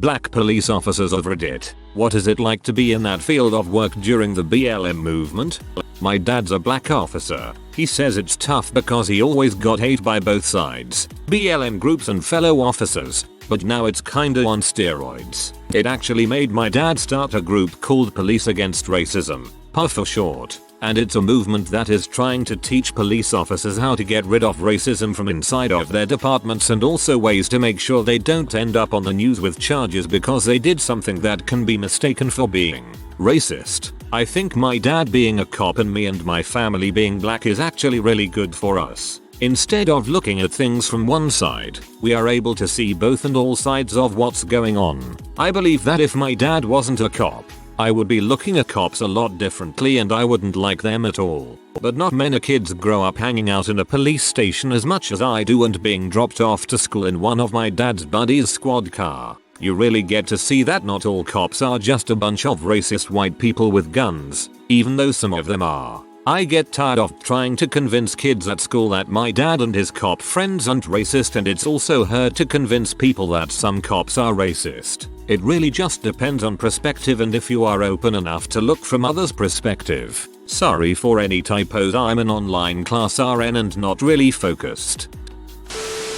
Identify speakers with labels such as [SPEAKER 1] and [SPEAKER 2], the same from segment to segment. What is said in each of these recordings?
[SPEAKER 1] Black police officers of Reddit. What is it like to be in that field of work during the BLM movement? My dad's a black officer. He says it's tough because he always got hate by both sides, BLM groups and fellow officers, but now it's kinda on steroids. It actually made my dad start a group called Police Against Racism, PAR for short, and it's a movement that is trying to teach police officers how to get rid of racism from inside of their departments and also ways to make sure they don't end up on the news with charges because they did something that can be mistaken for being racist. I think my dad being a cop and me and my family being black is actually really good for us. Instead of looking at things from one side, we are able to see both and all sides of what's going on. I believe that if my dad wasn't a cop, I would be looking at cops a lot differently and I wouldn't like them at all. But not many kids grow up hanging out in a police station as much as I do and being dropped off to school in one of my dad's buddies' squad car. You really get to see that not all cops are just a bunch of racist white people with guns, even though some of them are. I get tired of trying to convince kids at school that my dad and his cop friends aren't racist, and it's also hard to convince people that some cops are racist. It really just depends on perspective and if you are open enough to look from others' perspective. Sorry for any typos, I'm an online class RN and not really focused.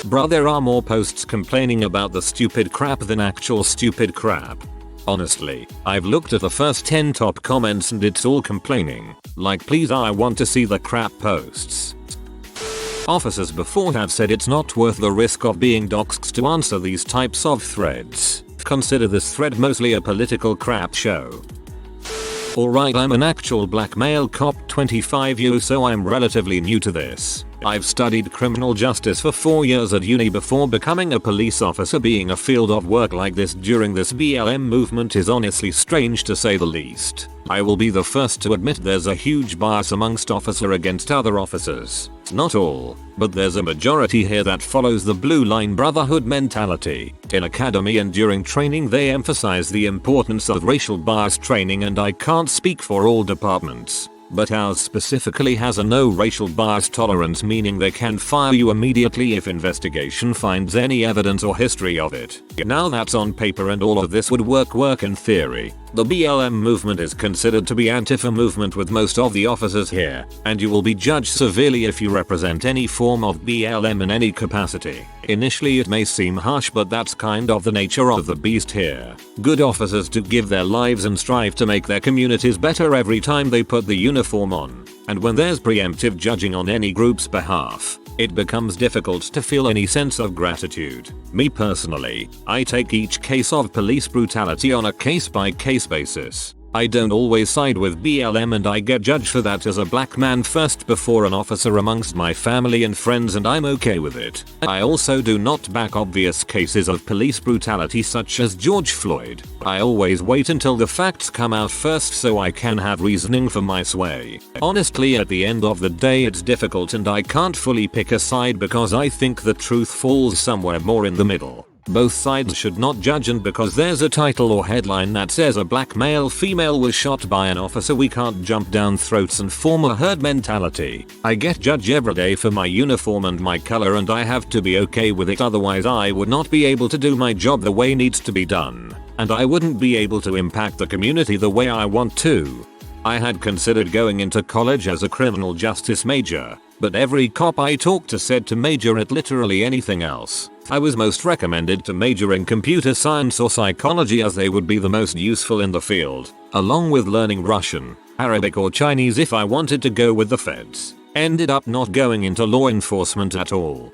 [SPEAKER 1] Bruh, there are more posts complaining about the stupid crap than actual stupid crap. Honestly, I've looked at the first 10 top comments and it's all complaining. Like, please, I want to see the crap posts. Officers before have said it's not worth the risk of being doxxed to answer these types of threads. Consider this thread mostly a political crap show. Alright, I'm an actual black male cop, 25 years, so I'm relatively new to this. I've studied criminal justice for 4 years at uni before becoming a police officer. Being a field of work like this during this BLM movement is honestly strange to say the least. I will be the first to admit there's a huge bias amongst officer against other officers. Not all, but there's a majority here that follows the blue line brotherhood mentality. In academy and during training they emphasize the importance of racial bias training, and I can't speak for all departments, but ours specifically has a no racial bias tolerance, meaning they can fire you immediately if investigation finds any evidence or history of it. Now that's on paper and all of this would work in theory. The BLM movement is considered to be Antifa movement with most of the officers here, and you will be judged severely if you represent any form of BLM in any capacity. Initially it may seem harsh, but that's kind of the nature of the beast here. Good officers do give their lives and strive to make their communities better every time they put the uniform on, and when there's preemptive judging on any group's behalf, it becomes difficult to feel any sense of gratitude. Me personally, I take each case of police brutality on a case-by-case basis. I don't always side with BLM, and I get judged for that as a black man first before an officer amongst my family and friends, and I'm okay with it. I also do not back obvious cases of police brutality such as George Floyd. I always wait until the facts come out first so I can have reasoning for my sway. Honestly, at the end of the day it's difficult and I can't fully pick a side because I think the truth falls somewhere more in the middle. Both sides should not judge, and because there's a title or headline that says a black male female was shot by an officer, we can't jump down throats and form a herd mentality. I get judged every day for my uniform and my color, and I have to be okay with it, otherwise I would not be able to do my job the way needs to be done, and I wouldn't be able to impact the community the way I want to. I had considered going into college as a criminal justice major, but every cop I talked to said to major at literally anything else. I was most recommended to major in computer science or psychology as they would be the most useful in the field, along with learning Russian, Arabic or Chinese if I wanted to go with the feds. Ended up not going into law enforcement at all.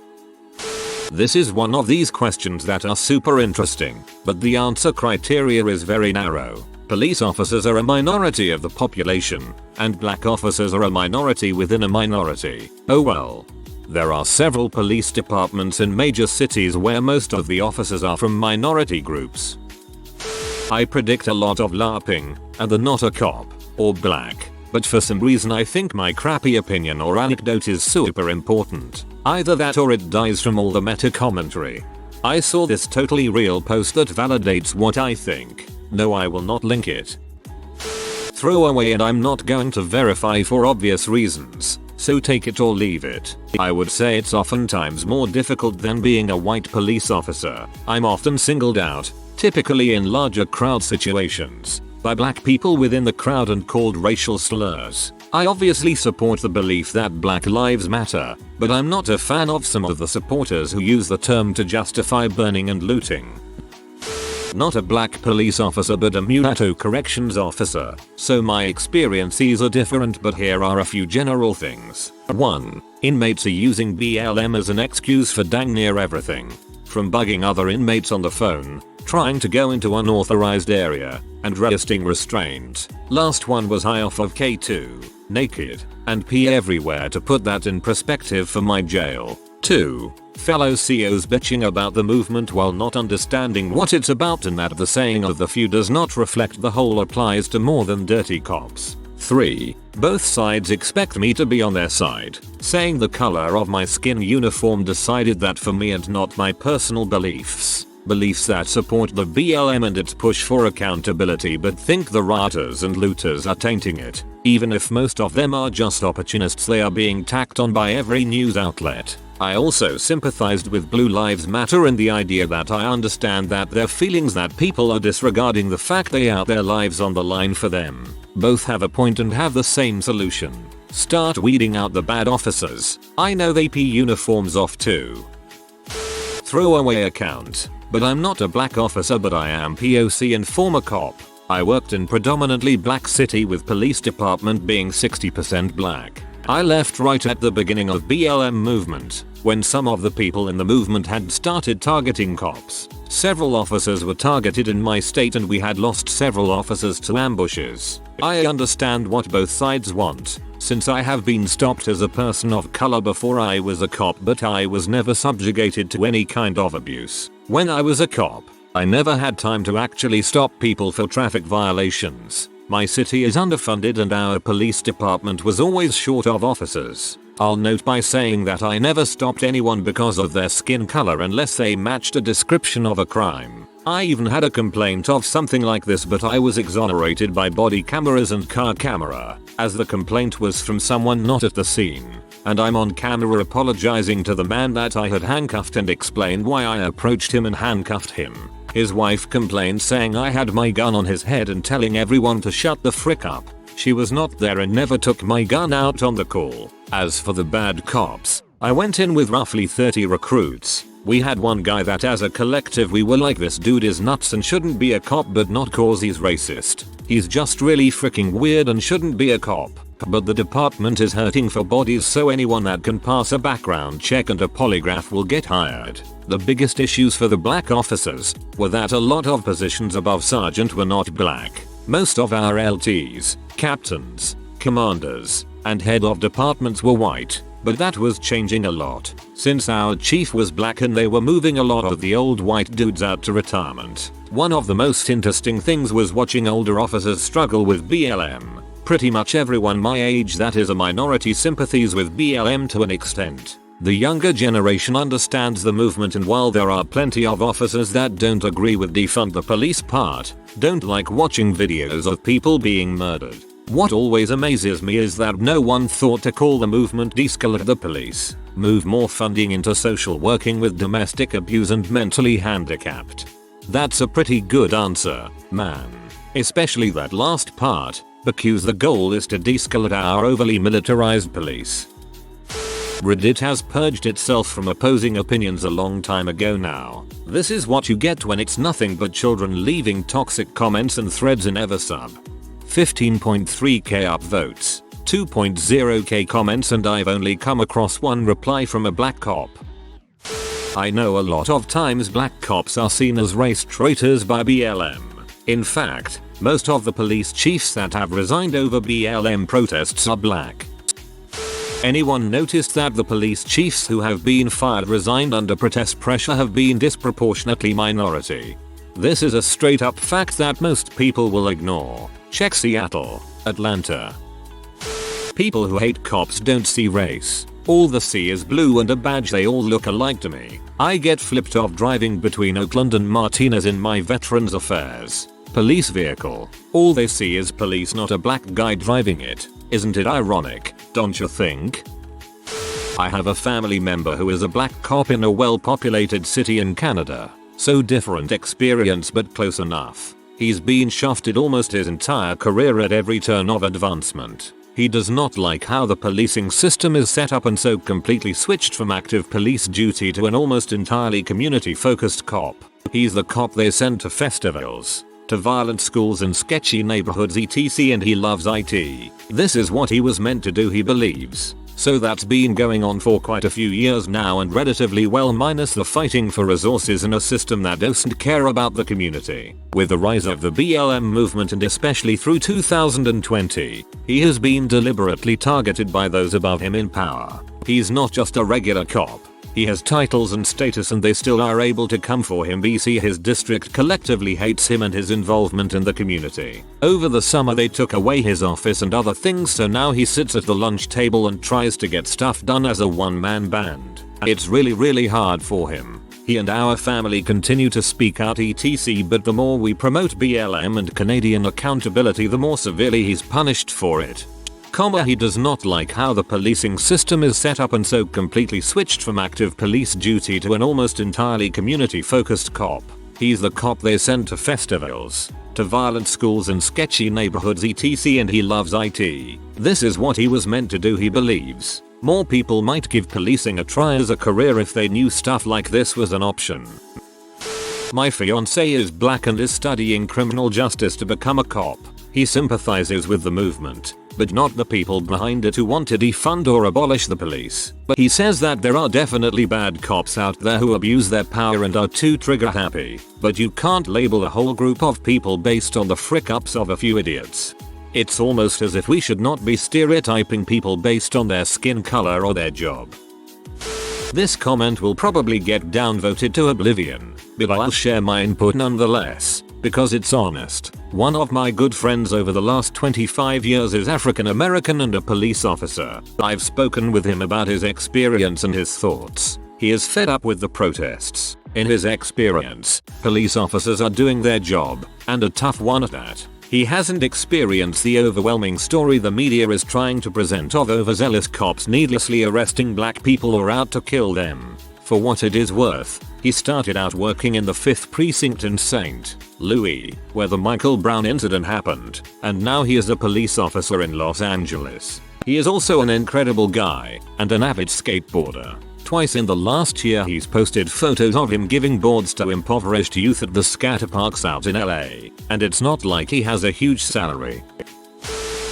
[SPEAKER 1] This is one of these questions that are super interesting, but the answer criteria is very narrow. Police officers are a minority of the population, and black officers are a minority within a minority. Oh well. There are several police departments in major cities where most of the officers are from minority groups. I predict a lot of LARPing, and they're not a cop, or black, but for some reason I think my crappy opinion or anecdote is super important. Either that or it dies from all the meta commentary. I saw this totally real post that validates what I think. No, I will not link it. Throw away, and I'm not going to verify for obvious reasons, so take it or leave it. I would say it's oftentimes more difficult than being a white police officer. I'm often singled out, typically in larger crowd situations, by black people within the crowd and called racial slurs. I obviously support the belief that Black Lives Matter, but I'm not a fan of some of the supporters who use the term to justify burning and looting. Not a black police officer but a mulatto corrections officer, so my experiences are different, but here are a few general things. 1. Inmates are using BLM as an excuse for dang near everything. From bugging other inmates on the phone, trying to go into unauthorized area, and resisting restraint. Last one was high off of K2, naked, and pee everywhere. To put that in perspective for my jail. 2. Fellow COs bitching about the movement while not understanding what it's about, and that the saying of the few does not reflect the whole applies to more than dirty cops. 3. Both sides expect me to be on their side, saying the color of my skin uniform decided that for me and not my personal beliefs. Beliefs that support the BLM and its push for accountability but think the rioters and looters are tainting it. Even if most of them are just opportunists, they are being tacked on by every news outlet. I also sympathized with Blue Lives Matter and the idea that I understand that their feelings that people are disregarding the fact they out their lives on the line for them. Both have a point and have the same solution. Start weeding out the bad officers. I know they pee uniforms off too. Throwaway account. But I'm not a black officer, but I am POC and former cop. I worked in predominantly black city with police department being 60% black. I left right at the beginning of BLM movement, when some of the people in the movement had started targeting cops. Several officers were targeted in my state and we had lost several officers to ambushes. I understand what both sides want, since I have been stopped as a person of color before I was a cop, but I was never subjugated to any kind of abuse. When I was a cop, I never had time to actually stop people for traffic violations. My city is underfunded and our police department was always short of officers. I'll note by saying that I never stopped anyone because of their skin color unless they matched a description of a crime. I even had a complaint of something like this, but I was exonerated by body cameras and car camera, as the complaint was from someone not at the scene. And I'm on camera apologizing to the man that I had handcuffed and explained why I approached him and handcuffed him. His wife complained, saying I had my gun on his head and telling everyone to shut the frick up. She was not there and never took my gun out on the call. As for the bad cops, I went in with roughly 30 recruits. We had one guy that as a collective we were like, this dude is nuts and shouldn't be a cop, but not cause he's racist. He's just really freaking weird and shouldn't be a cop. But the department is hurting for bodies, so anyone that can pass a background check and a polygraph will get hired. The biggest issues for the black officers were that a lot of positions above sergeant were not black. Most of our LTs, captains, commanders, and head of departments were white, but that was changing a lot, since our chief was black and they were moving a lot of the old white dudes out to retirement. One of the most interesting things was watching older officers struggle with BLM. Pretty much everyone my age that is a minority sympathies with BLM to an extent. The younger generation understands the movement, and while there are plenty of officers that don't agree with defund the police part, don't like watching videos of people being murdered. What always amazes me is that no one thought to call the movement de-escalate the police, move more funding into social working with domestic abuse and mentally handicapped. That's a pretty good answer, man. Especially that last part, because the goal is to de-escalate our overly militarized police. Reddit has purged itself from opposing opinions a long time ago now. This is what you get when it's nothing but children leaving toxic comments and threads in Eversub. 15.3k upvotes, 2.0k comments, and I've only come across one reply from a black cop. I know a lot of times black cops are seen as race traitors by BLM. In fact, most of the police chiefs that have resigned over BLM protests are black. Anyone noticed that the police chiefs who have been fired resigned under protest pressure have been disproportionately minority? This is a straight up fact that most people will ignore. Check Seattle, Atlanta. People who hate cops don't see race. All they see is blue and a badge. They all look alike to me. I get flipped off driving between Oakland and Martinez in my Veterans Affairs police vehicle. All they see is police, not a black guy driving it. Isn't it ironic, don't you think? I have a family member who is a black cop in a well-populated city in Canada. So different experience but close enough. He's been shafted almost his entire career at every turn of advancement. He does not like how the policing system is set up and so completely switched from active police duty to an almost entirely community-focused cop. He's the cop they send to festivals, to violent schools and sketchy neighborhoods etc, and he loves IT. This is what he was meant to do, he believes. So that's been going on for quite a few years now and relatively well, minus the fighting for resources in a system that doesn't care about the community. With the rise of the BLM movement and especially through 2020, he has been deliberately targeted by those above him in power. He's not just a regular cop. He has titles and status and they still are able to come for him. BC his district collectively hates him and his involvement in the community. Over the summer they took away his office and other things, so now he sits at the lunch table and tries to get stuff done as a one-man band. It's really hard for him. He and our family continue to speak out etc, but the more we promote BLM and Canadian accountability, the more severely he's punished for it. He does not like how the policing system is set up and so completely switched from active police duty to an almost entirely community-focused cop. He's the cop they send to festivals, to violent schools and sketchy neighborhoods etc, and he loves IT. This is what he was meant to do, he believes. More people might give policing a try as a career if they knew stuff like this was an option. My fiance is black and is studying criminal justice to become a cop. He sympathizes with the movement, but not the people behind it who want to defund or abolish the police. But he says that there are definitely bad cops out there who abuse their power and are too trigger happy. But you can't label a whole group of people based on the frick-ups of a few idiots. It's almost as if we should not be stereotyping people based on their skin color or their job. This comment will probably get downvoted to oblivion, but I'll share my input nonetheless, because it's honest. One of my good friends over the last 25 years is African American and a police officer. I've spoken with him about his experience and his thoughts. He is fed up with the protests. In his experience, police officers are doing their job, and a tough one at that. He hasn't experienced the overwhelming story the media is trying to present of overzealous cops needlessly arresting black people or out to kill them. For what it is worth, he started out working in the 5th Precinct in St. Louis, where the Michael Brown incident happened, and now he is a police officer in Los Angeles. He is also an incredible guy, and an avid skateboarder. Twice in the last year he's posted photos of him giving boards to impoverished youth at the scatter parks out in LA, and it's not like he has a huge salary.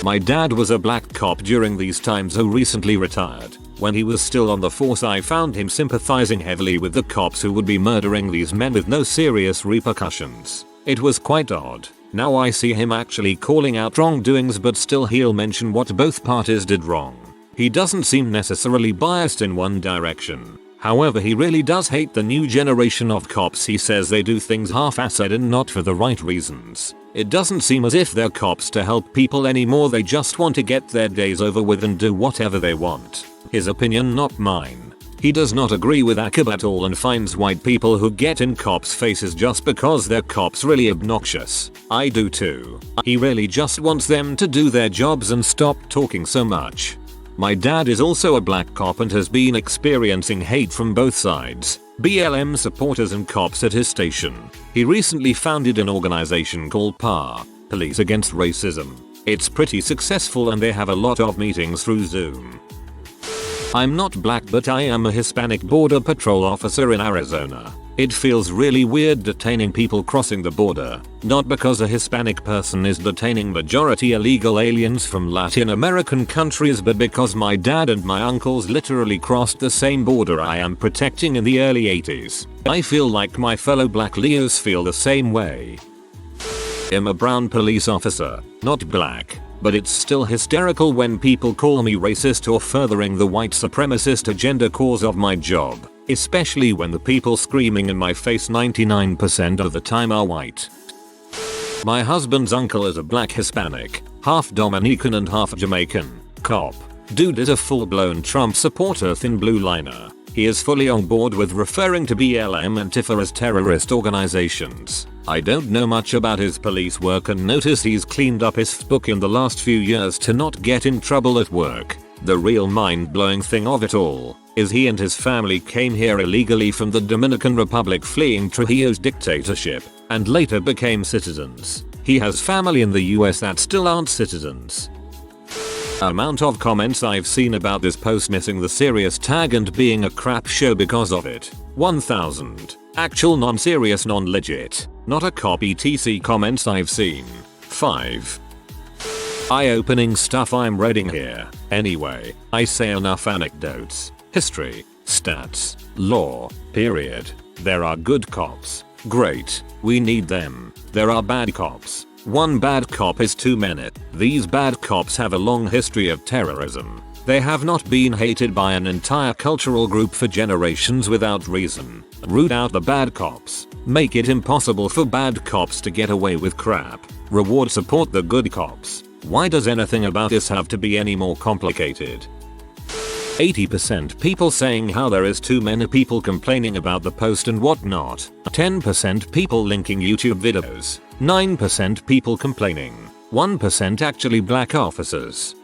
[SPEAKER 1] My dad was a black cop during these times who recently retired. When he was still on the force, I found him sympathizing heavily with the cops who would be murdering these men with no serious repercussions. It was quite odd. Now I see him actually calling out wrongdoings, but still he'll mention what both parties did wrong. He doesn't seem necessarily biased in one direction. However, he really does hate the new generation of cops. He says they do things half-assed and not for the right reasons. It doesn't seem as if they're cops to help people anymore, they just want to get their days over with and do whatever they want. His opinion, not mine. He does not agree with AskReddit at all and finds white people who get in cops' faces just because they're cops really obnoxious. I do too. He really just wants them to do their jobs and stop talking so much. My dad is also a black cop and has been experiencing hate from both sides, BLM supporters and cops at his station. He recently founded an organization called PAR, Police Against Racism. It's pretty successful and they have a lot of meetings through Zoom. I'm not black, but I am a Hispanic border patrol officer in Arizona. It feels really weird detaining people crossing the border, not because a Hispanic person is detaining majority illegal aliens from Latin American countries, but because my dad and my uncles literally crossed the same border I am protecting in the early 80s. I feel like my fellow black Leos feel the same way. I'm a brown police officer, not black. But it's still hysterical when people call me racist or furthering the white supremacist agenda cause of my job, especially when the people screaming in my face 99% of the time are white. My husband's uncle is a black Hispanic, half Dominican and half Jamaican, cop. Dude is a full-blown Trump supporter, thin blue liner. He is fully on board with referring to BLM and Antifa as terrorist organizations. I don't know much about his police work and notice he's cleaned up his book in the last few years to not get in trouble at work. The real mind-blowing thing of it all is he and his family came here illegally from the Dominican Republic fleeing Trujillo's dictatorship and later became citizens. He has family in the US that still aren't citizens. Amount of comments I've seen about this post missing the serious tag and being a crap show because of it. 1000. Actual non-serious non-legit. Not a copy TC comments I've seen. 5. Eye-opening stuff I'm reading here. Anyway, I say enough anecdotes. History, stats, law, period. There are good cops. Great. We need them. There are bad cops. One bad cop is too many. These bad cops have a long history of terrorism. They have not been hated by an entire cultural group for generations without reason. Root out the bad cops. Make it impossible for bad cops to get away with crap. Reward support the good cops. Why does anything about this have to be any more complicated? 80% people saying how there is too many people complaining about the post and whatnot. 10% people linking YouTube videos. 9% people complaining. 1% actually black officers.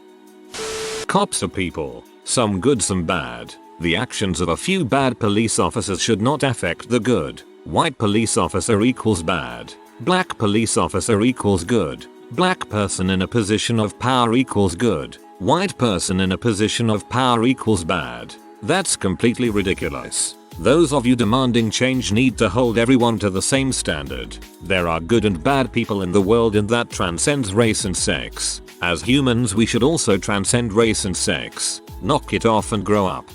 [SPEAKER 1] Cops are people. Some good, some bad. The actions of a few bad police officers should not affect the good. White police officer equals bad. Black police officer equals good. Black person in a position of power equals good. White person in a position of power equals bad. That's completely ridiculous. Those of you demanding change need to hold everyone to the same standard. There are good and bad people in the world and that transcends race and sex. As humans we should also transcend race and sex. Knock it off and grow up.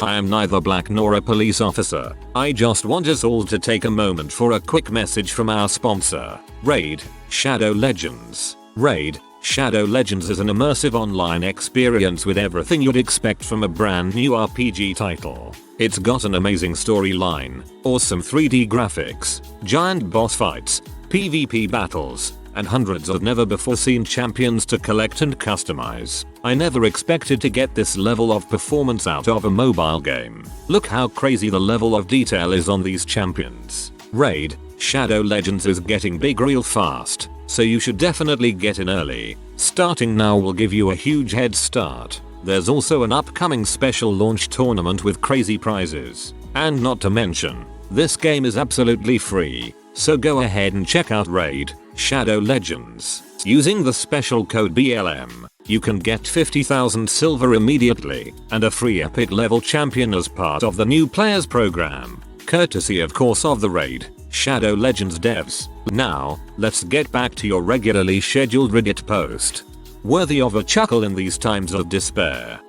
[SPEAKER 1] I am neither black nor a police officer. I just want us all to take a moment for a quick message from our sponsor, Raid Shadow Legends. Raid Shadow Legends is an immersive online experience with everything you'd expect from a brand new RPG title. It's got an amazing storyline, awesome 3D graphics, giant boss fights, PvP battles, and hundreds of never before seen champions to collect and customize. I never expected to get this level of performance out of a mobile game. Look how crazy the level of detail is on these champions. Raid Shadow Legends is getting big real fast, so you should definitely get in early. Starting now will give you a huge head start. There's also an upcoming special launch tournament with crazy prizes. And not to mention, this game is absolutely free, so go ahead and check out Raid Shadow Legends. Using the special code BLM, you can get 50,000 silver immediately and a free epic level champion as part of the new players program, courtesy of course of the Raid Shadow Legends devs. Now, let's get back to your regularly scheduled Reddit post. Worthy of a chuckle in these times of despair.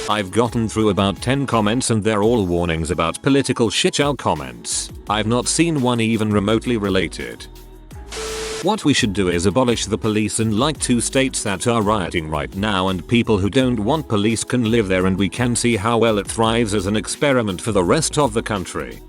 [SPEAKER 1] I've gotten through about 10 comments and they're all warnings about political shitshow comments. I've not seen one even remotely related. What we should do is abolish the police in like 2 states that are rioting right now and people who don't want police can live there and we can see how well it thrives as an experiment for the rest of the country.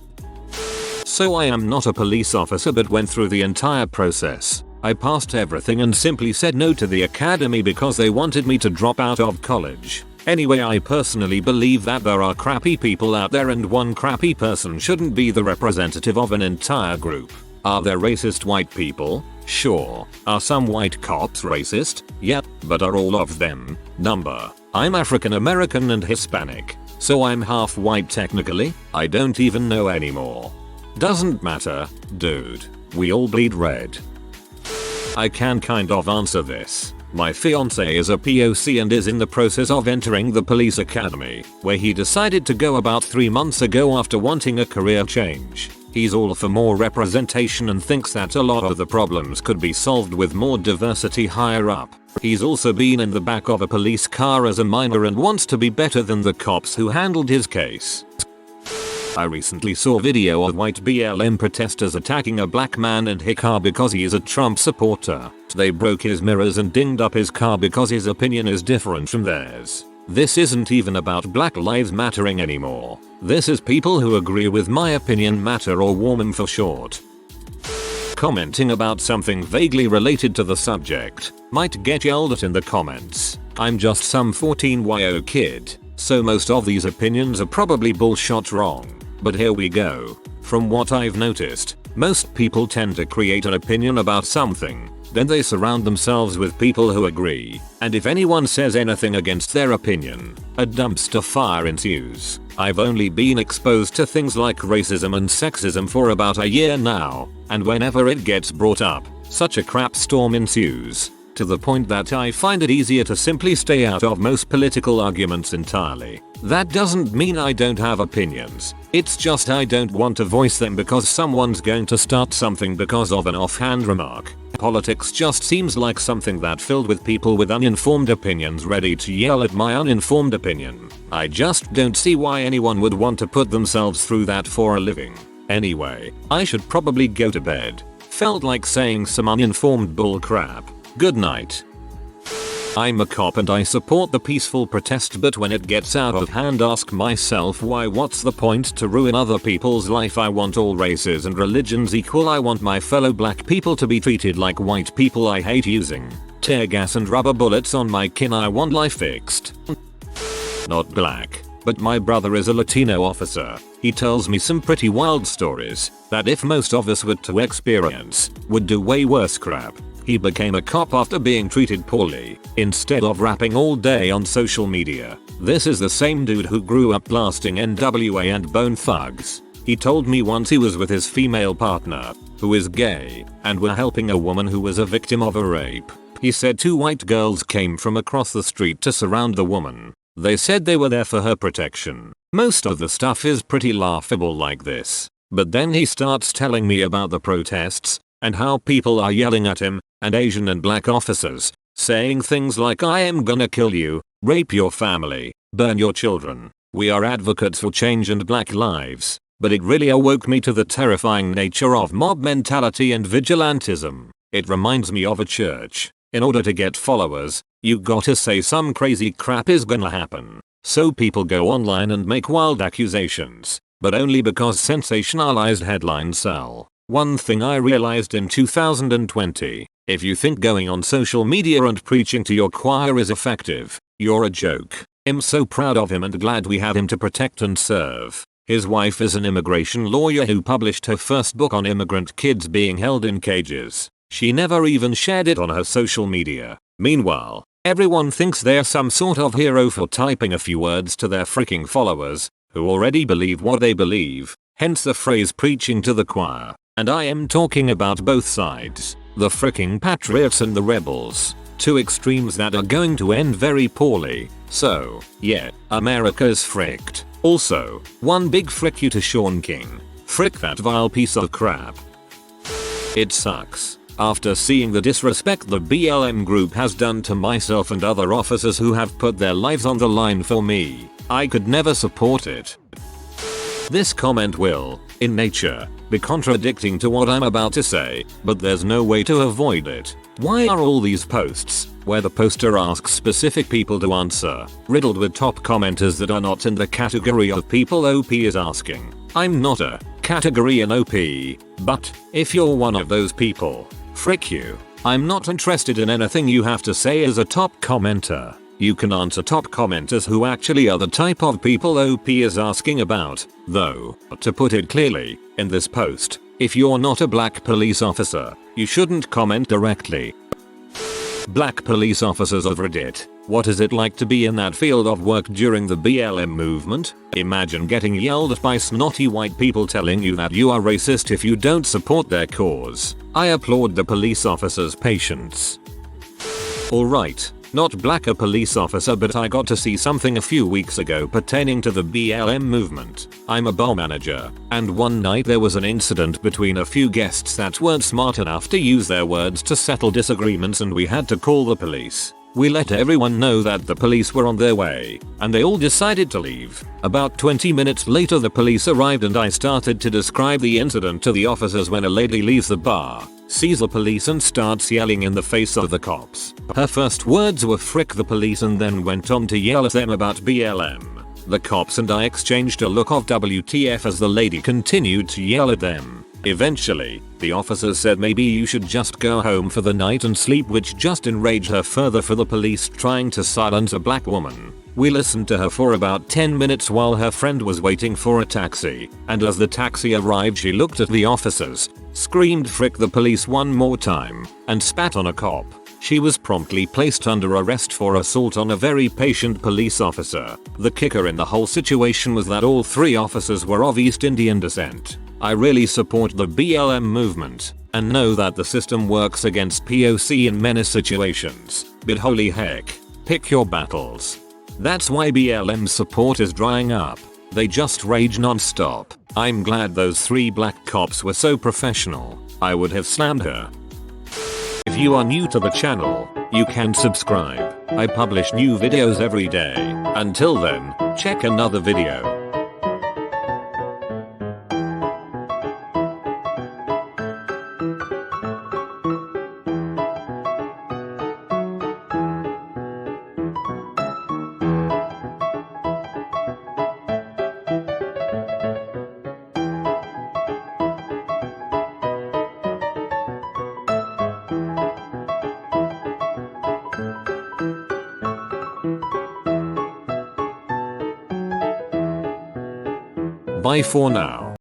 [SPEAKER 1] So I am not a police officer but went through the entire process. I passed everything and simply said no to the academy because they wanted me to drop out of college. Anyway, I personally believe that there are crappy people out there and one crappy person shouldn't be the representative of an entire group. Are there racist white people? Sure. Are some white cops racist? Yep, but are all of them? Number. I'm African American and Hispanic, so I'm half white technically? I don't even know anymore. Doesn't matter, dude. We all bleed red. I can kind of answer this. My fiance is a POC and is in the process of entering the police academy, where he decided to go about 3 months ago after wanting a career change. He's all for more representation and thinks that a lot of the problems could be solved with more diversity higher up. He's also been in the back of a police car as a minor and wants to be better than the cops who handled his case. I recently saw a video of white BLM protesters attacking a black man and his car because he is a Trump supporter. They broke his mirrors and dinged up his car because his opinion is different from theirs. This isn't even about Black Lives Mattering anymore. This is people who agree with my opinion matter, or WOMAM for short. Commenting about something vaguely related to the subject might get yelled at in the comments. I'm just some 14-year-old kid, so most of these opinions are probably bullshit wrong. But here we go. From what I've noticed, Most people tend to create an opinion about something, then they surround themselves with people who agree, and if anyone says anything against their opinion, a dumpster fire ensues. I've only been exposed to things like racism and sexism for about a year now, and whenever it gets brought up, such a crap storm ensues, to the point that I find it easier to simply stay out of most political arguments entirely. That doesn't mean I don't have opinions, it's just I don't want to voice them because someone's going to start something because of an offhand remark. Politics just seems like something that filled with people with uninformed opinions ready to yell at my uninformed opinion. I just don't see why anyone would want to put themselves through that for a living. Anyway, I should probably go to bed. Felt like saying some uninformed bull crap. Good night. I'm a cop and I support the peaceful protest, but when it gets out of hand ask myself why. What's the point to ruin other people's life? I want all races and religions equal. I want my fellow black people to be treated like white people. I hate using tear gas and rubber bullets on my kin. I want life fixed. Not black, but my brother is a Latino officer. He tells me some pretty wild stories that if most of us were to experience, would do way worse crap. He became a cop after being treated poorly, instead of rapping all day on social media. This is the same dude who grew up blasting NWA and Bone Thugs. He told me once he was with his female partner, who is gay, and were helping a woman who was a victim of a rape. He said 2 white girls came from across the street to surround the woman. They said they were there for her protection. Most of the stuff is pretty laughable like this, but then he starts telling me about the protests, and how people are yelling at him, and Asian and black officers, saying things like I am gonna kill you, rape your family, burn your children. We are advocates for change and black lives, but it really awoke me to the terrifying nature of mob mentality and vigilantism. It reminds me of a church. In order to get followers, you gotta say some crazy crap is gonna happen. So people go online and make wild accusations, but only because sensationalized headlines sell. One thing I realized in 2020, if you think going on social media and preaching to your choir is effective, you're a joke. I'm so proud of him and glad we have him to protect and serve. His wife is an immigration lawyer who published her first book on immigrant kids being held in cages. She never even shared it on her social media. Meanwhile, everyone thinks they're some sort of hero for typing a few words to their freaking followers, who already believe what they believe, hence the phrase preaching to the choir. And I am talking about both sides, the freaking patriots and the rebels. 2 extremes that are going to end very poorly. So, yeah, America is fricked. Also, one big frick you to Sean King. Frick that vile piece of crap. It sucks. After seeing the disrespect the BLM group has done to myself and other officers who have put their lives on the line for me, I could never support it. This comment will, in nature, be contradicting to what I'm about to say, but there's no way to avoid it. Why are all these posts, where the poster asks specific people to answer, riddled with top commenters that are not in the category of people OP is asking? I'm not a category in OP, but if you're one of those people, frick you. I'm not interested in anything you have to say as a top commenter. You can answer top commenters who actually are the type of people OP is asking about, though, to put it clearly, in this post, if you're not a black police officer, you shouldn't comment directly. Black police officers of Reddit. What is it like to be in that field of work during the BLM movement? Imagine getting yelled at by snotty white people telling you that you are racist if you don't support their cause. I applaud the police officer's patience. Alright. Not black a police officer, but I got to see something a few weeks ago pertaining to the BLM movement. I'm a bar manager, and one night there was an incident between a few guests that weren't smart enough to use their words to settle disagreements, and we had to call the police. We let everyone know that the police were on their way, and they all decided to leave. About 20 minutes later the police arrived and I started to describe the incident to the officers when a lady leaves the bar, sees the police and starts yelling in the face of the cops. Her first words were frick the police and then went on to yell at them about BLM. The cops and I exchanged a look of WTF as the lady continued to yell at them. Eventually, the officers said maybe you should just go home for the night and sleep, which just enraged her further for the police trying to silence a black woman. We listened to her for about 10 minutes while her friend was waiting for a taxi, and as the taxi arrived she looked at the officers, screamed "frick the police" one more time, and spat on a cop. She was promptly placed under arrest for assault on a very patient police officer. The kicker in the whole situation was that all 3 officers were of East Indian descent. I really support the BLM movement and know that the system works against POC in many situations, but holy heck, pick your battles. That's why BLM support is drying up. They just rage non-stop. I'm glad those 3 black cops were so professional. I would have slammed her. If you are new to the channel, you can subscribe. I publish new videos every day. Until then, check another video. Bye for now.